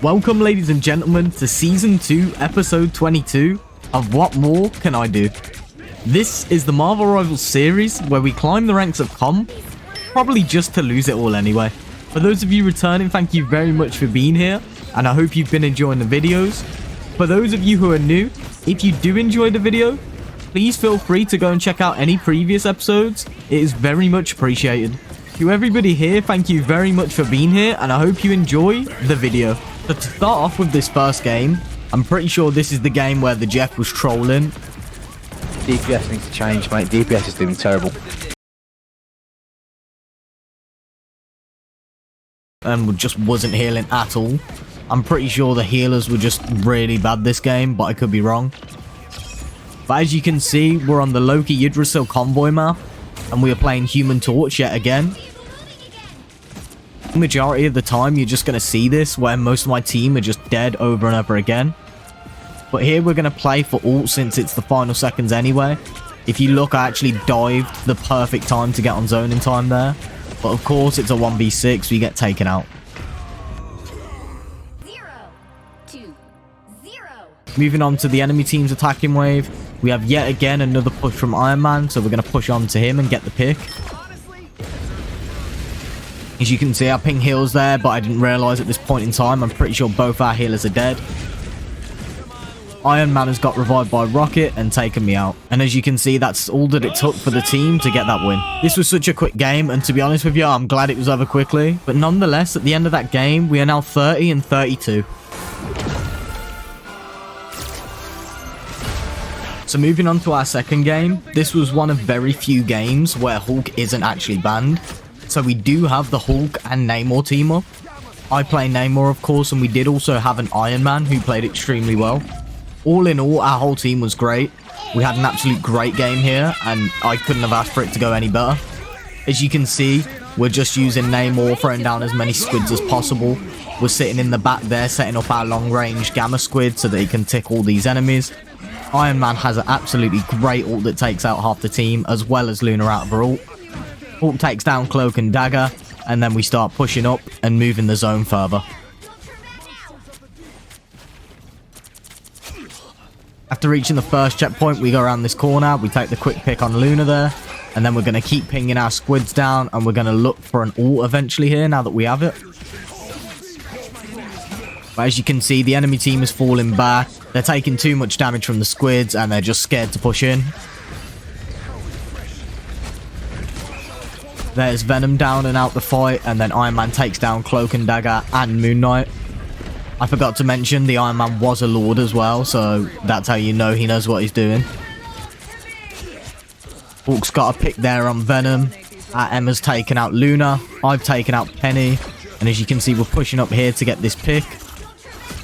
Welcome, ladies and gentlemen, to Season 2, Episode 22 of What More Can I Do? This is the Marvel Rivals series where we climb the ranks of comp, probably just to lose it all anyway. For those of you returning, thank you very much for being here, and I hope you've been enjoying the videos. For those of you who are new, if you do enjoy the video, please feel free to go and check out any previous episodes. It is very much appreciated. To everybody here, thank you very much for being here, and I hope you enjoy the video. So to start off with this first game, I'm pretty sure this is the game where the Jeff was trolling. DPS needs to change, mate. DPS is doing terrible. And just wasn't healing at all. I'm pretty sure the healers were just really bad this game, but I could be wrong. But as you can see, we're on the Loki Yggdrasil convoy map, and we are playing Human Torch yet again. The majority of the time, you're just going to see this, where most of my team are just dead over and over again. But here we're going to play for ult since it's the final seconds anyway. If you look, I actually dived the perfect time to get on zone in time there. But of course, it's a 1v6, we get taken out. 0-2-0. Moving on to the enemy team's attacking wave, we have yet again another push from Iron Man, so we're going to push on to him and get the pick. As you can see, our ping heals there, but I didn't realise at this point in time. I'm pretty sure both our healers are dead. Iron Man has got revived by Rocket and taken me out. And as you can see, that's all that it took for the team to get that win. This was such a quick game, and to be honest with you, I'm glad it was over quickly. But nonetheless, at the end of that game, we are now 30 and 32. So moving on to our second game, this was one of very few games where Hulk isn't actually banned. So we do have the Hulk and Namor team up. I play Namor, of course, and we did also have an Iron Man who played extremely well. All in all, our whole team was great. We had an absolute great game here, and I couldn't have asked for it to go any better. As you can see, we're just using Namor, throwing down as many squids as possible. We're sitting in the back there, setting up our long-range Gamma Squid so that he can tick all these enemies. Iron Man has an absolutely great ult that takes out half the team, as well as Luna out of her ult. Hulk takes down Cloak and Dagger, and then we start pushing up and moving the zone further. After reaching the first checkpoint, we go around this corner, we take the quick pick on Luna there, and then we're going to keep pinging our squids down, and we're going to look for an ult eventually here now that we have it. But as you can see, the enemy team is falling back. They're taking too much damage from the squids, and they're just scared to push in. There's Venom down and out the fight, and then Iron Man takes down Cloak and Dagger and Moon Knight. I forgot to mention the Iron Man was a Lord as well, so that's how you know he knows what he's doing. Hulk's got a pick there on Venom. Emma's taken out Luna. I've taken out Penny. And as you can see, we're pushing up here to get this pick.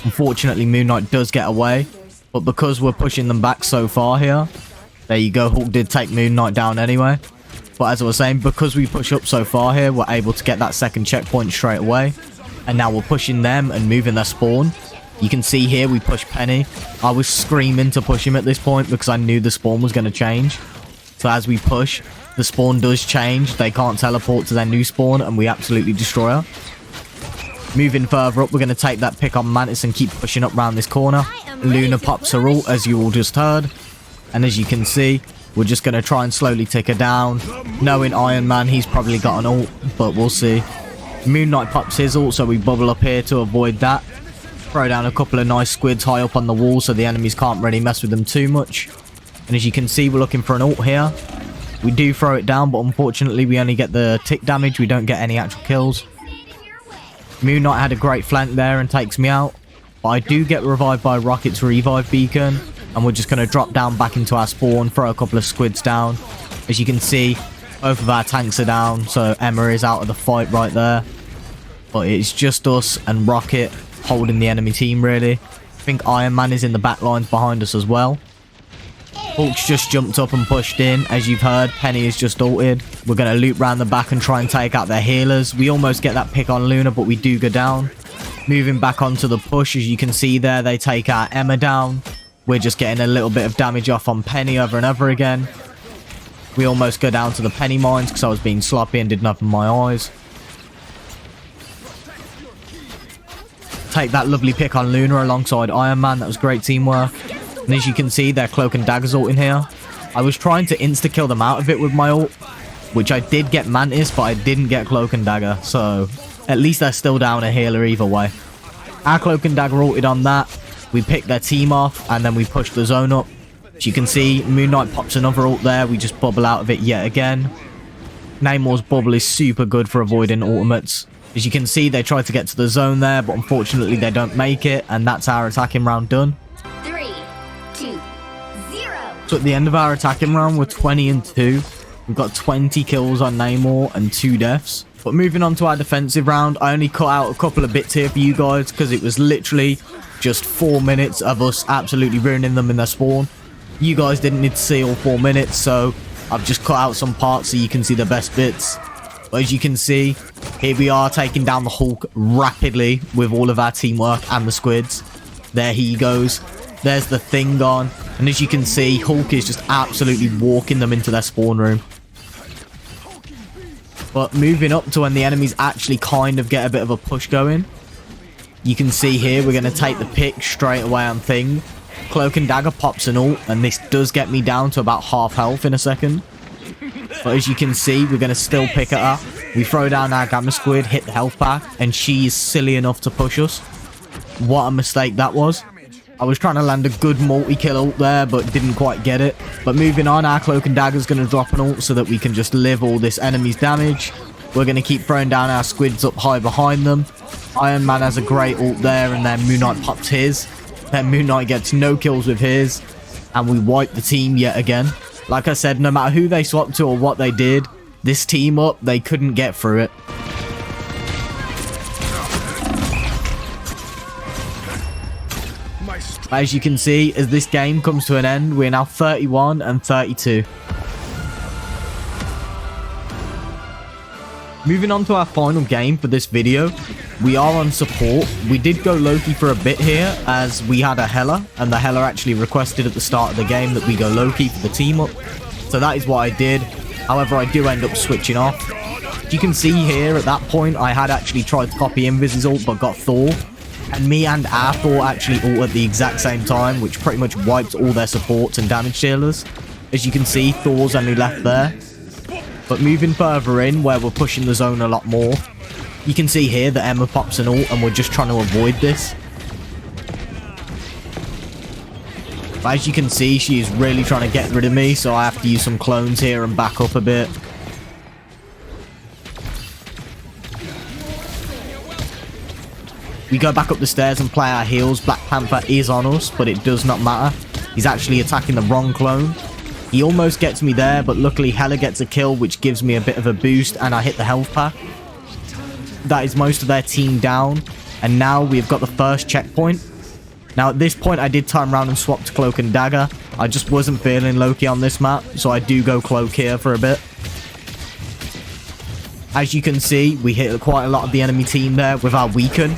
Unfortunately, Moon Knight does get away. But because we're pushing them back so far here, there you go, Hulk did take Moon Knight down anyway. But as I was saying, because we push up so far here, we're able to get that second checkpoint straight away. And now we're pushing them and moving their spawn. You can see here we push Penny. I was screaming to push him at this point because I knew the spawn was going to change. So as we push, the spawn does change. They can't teleport to their new spawn and we absolutely destroy her. Moving further up, we're going to take that pick on Mantis and keep pushing up around this corner. Luna pops her ult, as you all just heard. And as you can see, we're just going to try and slowly tick her down. Knowing Iron Man, he's probably got an ult, but we'll see. Moon Knight pops his ult, so we bubble up here to avoid that. Throw down a couple of nice squids high up on the wall so the enemies can't really mess with them too much. And as you can see, we're looking for an ult here. We do throw it down, but unfortunately we only get the tick damage. We don't get any actual kills. Moon Knight had a great flank there and takes me out. But I do get revived by Rocket's revive beacon. And we're just going to drop down back into our spawn, throw a couple of squids down. As you can see, both of our tanks are down, so Emma is out of the fight right there. But it's just us and Rocket holding the enemy team, really. I think Iron Man is in the back lines behind us as well. Hulk's just jumped up and pushed in. As you've heard, Penny is just ulted. We're going to loop around the back and try and take out their healers. We almost get that pick on Luna, but we do go down. Moving back onto the push, as you can see there, they take our Emma down. We're just getting a little bit of damage off on Penny over and over again. We almost go down to the Penny mines because I was being sloppy and didn't open my eyes. take that lovely pick on Luna alongside Iron Man. That was great teamwork. And as you can see, their Cloak and Dagger's ult in here. I was trying to insta-kill them out of it with my ult, which I did get Mantis, but I didn't get Cloak and Dagger. So at least they're still down a healer either way. Our Cloak and Dagger ulted on that. We picked their team off, and then we pushed the zone up. As you can see, Moon Knight pops another ult there. We just bubble out of it yet again. Namor's bubble is super good for avoiding ultimates. As you can see, they tried to get to the zone there, but unfortunately they don't make it, and that's our attacking round done. 3, 2, 0. So at the end of our attacking round, we're 20-2. We've got 20 kills on Namor and 2 deaths. But moving on to our defensive round, I only cut out a couple of bits here for you guys because it was literally just 4 minutes of us absolutely ruining them in their spawn. You guys didn't need to see all 4 minutes, so I've just cut out some parts so you can see the best bits. But as you can see, here we are taking down the Hulk rapidly with all of our teamwork and the squids. There he goes. There's the Thing gone. And as you can see, Hulk is just absolutely walking them into their spawn room. But moving up to when the enemies actually kind of get a bit of a push going. You can see here, we're going to take the pick straight away on Thing. Cloak and Dagger pops an ult, and this does get me down to about half health in a second. But as you can see, we're going to still pick it up. We throw down our Gamma Squid, hit the health pack, and she is silly enough to push us. What a mistake that was. I was trying to land a good multi-kill ult there, but didn't quite get it. But moving on, our Cloak and Dagger is going to drop an ult so that we can just live all this enemy's damage. We're going to keep throwing down our squids up high behind them. Iron Man has a great ult there, and then Moon Knight pops his. Then Moon Knight gets no kills with his, and we wipe the team yet again. Like I said, no matter who they swapped to or what they did, this team up, they couldn't get through it. As you can see, as this game comes to an end, we're now 31-32. Moving on to our final game for this video, we are on support. We did go Loki for a bit here as we had a Hela, and the Hela actually requested at the start of the game that we go Loki for the team up. So that is what I did. However, I do end up switching off. You can see here at that point, I had actually tried to copy Invis's ult but got Thor. And me and our Thor actually ult at the exact same time, which pretty much wiped all their supports and damage dealers. As you can see, Thor's only left there. But moving further in, where we're pushing the zone a lot more, you can see here that Emma pops an ult and we're just trying to avoid this. But as you can see, she is really trying to get rid of me, so I have to use some clones here and back up a bit. We go back up the stairs and play our heals. Black Panther is on us, but it does not matter. He's actually attacking the wrong clone. He almost gets me there, but luckily Hela gets a kill, which gives me a bit of a boost, and I hit the health pack. That is most of their team down, and now we've got the first checkpoint. Now at this point I did turn around and swap to Cloak and Dagger. I just wasn't feeling Loki on this map, so I do go Cloak here for a bit. As you can see, we hit quite a lot of the enemy team there with our Weaken.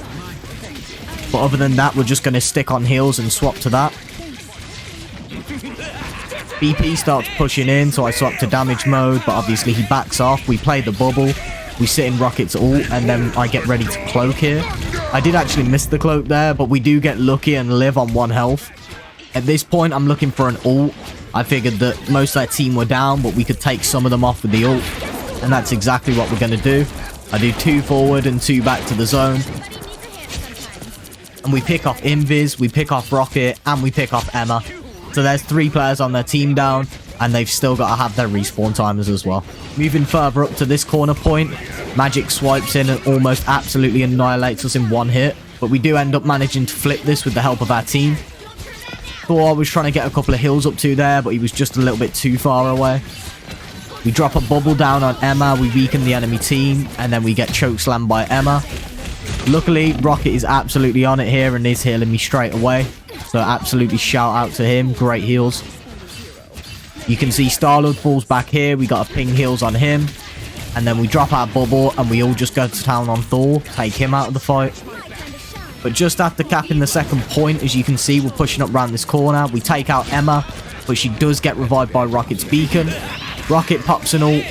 But other than that, we're just going to stick on heals and swap to that. BP starts pushing in, so I swap to damage mode, but obviously he backs off. We play the bubble. We sit in Rocket's ult, and then I get ready to cloak here. I did actually miss the cloak there, but we do get lucky and live on 1 health. At this point, I'm looking for an ult. I figured that most of their team were down, but we could take some of them off with the ult. And that's exactly what we're going to do. I do 2 forward and 2 back to the zone. And we pick off Invis, we pick off Rocket, and we pick off Emma. So there's 3 players on their team down, and they've still got to have their respawn timers as well. Moving further up to this corner point, Magic swipes in and almost absolutely annihilates us in 1 hit. But we do end up managing to flip this with the help of our team. Thor was trying to get a couple of heals up to there, but he was just a little bit too far away. We drop a bubble down on Emma, we weaken the enemy team, and then we get chokeslammed by Emma. Luckily, Rocket is absolutely on it here and is healing me straight away. So absolutely shout out to him. Great heals. You can see Star-Lord falls back here. We got a ping heals on him. And then we drop our bubble and we all just go to town on Thor. Take him out of the fight. But just after capping the second point, as you can see, we're pushing up around this corner. We take out Emma, but she does get revived by Rocket's beacon. Rocket pops an ult.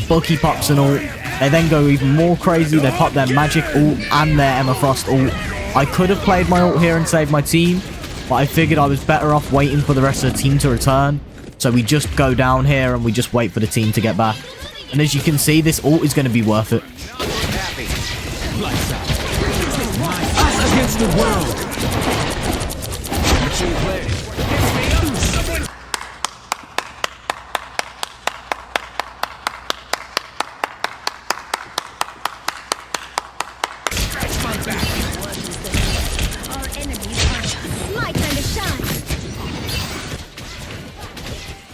Bucky pops an ult. They then go even more crazy. They pop their Magic ult and their Emma Frost ult. I could have played my ult here and saved my team, but I figured I was better off waiting for the rest of the team to return. So we just go down here and we just wait for the team to get back. And as you can see, this ult is going to be worth it. Us against the world. Our enemies are my time to shine.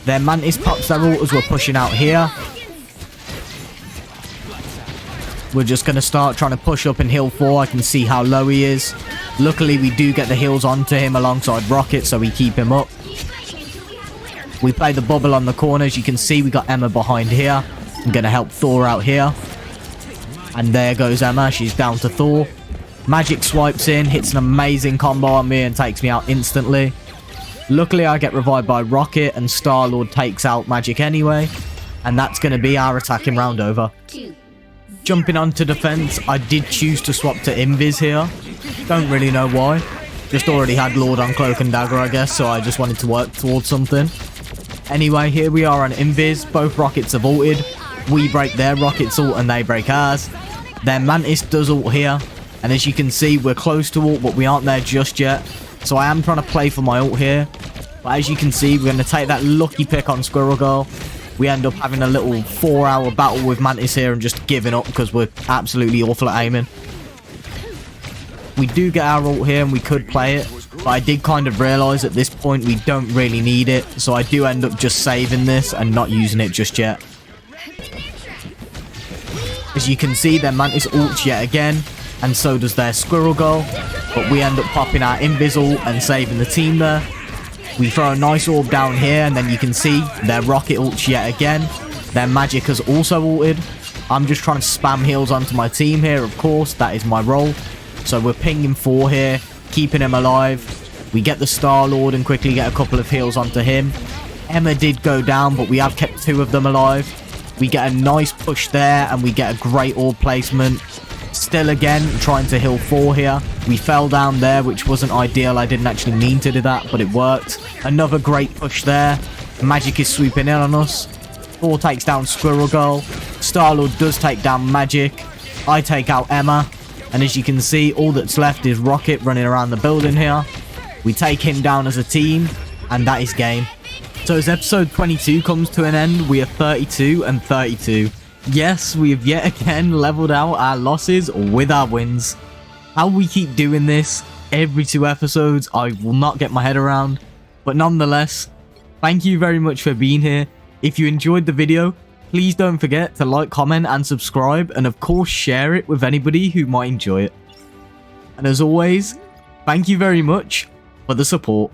Their Mantis pops their ult as we're pushing out here. We're just going to start trying to push up and heal 4. I can see how low he is. Luckily, we do get the heals onto him alongside Rocket, so we keep him up. We play the bubble on the corners. You can see we got Emma behind here. I'm going to help Thor out here. And there goes Emma. She's down to Thor. Magic swipes in, hits an amazing combo on me and takes me out instantly. Luckily, I get revived by Rocket and Star-Lord takes out Magic anyway. And that's going to be our attacking round over. Jumping onto defense, I did choose to swap to Invis here. Don't really know why. Just already had Lord on Cloak and Dagger, I guess, so I just wanted to work towards something. Anyway, here we are on Invis. Both Rockets have ulted. We break their Rocket's ult and they break ours. Their Mantis does ult here. And as you can see, we're close to ult, but we aren't there just yet. So I am trying to play for my ult here. But as you can see, we're going to take that lucky pick on Squirrel Girl. We end up having a little 4-hour battle with Mantis here and just giving up because we're absolutely awful at aiming. We do get our ult here and we could play it. But I did kind of realise at this point we don't really need it. So I do end up just saving this and not using it just yet. As you can see, their Mantis ults yet again. And so does their Squirrel Girl. But we end up popping our Invis ult and saving the team there. We throw a nice orb down here, and then you can see their Rocket ults yet again. Their Magic has also ulted. I'm just trying to spam heals onto my team here, of course. That is my role. So we're pinging 4 here, keeping him alive. We get the Star-Lord and quickly get a couple of heals onto him. Emma did go down, but we have kept 2 of them alive. We get a nice push there, and we get a great orb placement. Still again, trying to heal 4 here. We fell down there, which wasn't ideal. I didn't actually mean to do that, but it worked. Another great push there. Magic is swooping in on us. Thor takes down Squirrel Girl. Star-Lord does take down Magic. I take out Emma. And as you can see, all that's left is Rocket running around the building here. We take him down as a team, and that is game. So as episode 22 comes to an end, we are 32 and 32. Yes, we have yet again leveled out our losses with our wins. How we keep doing this every 2 episodes, I will not get my head around. But nonetheless, thank you very much for being here. If you enjoyed the video, please don't forget to like, comment and subscribe. And of course, share it with anybody who might enjoy it. And as always, thank you very much for the support.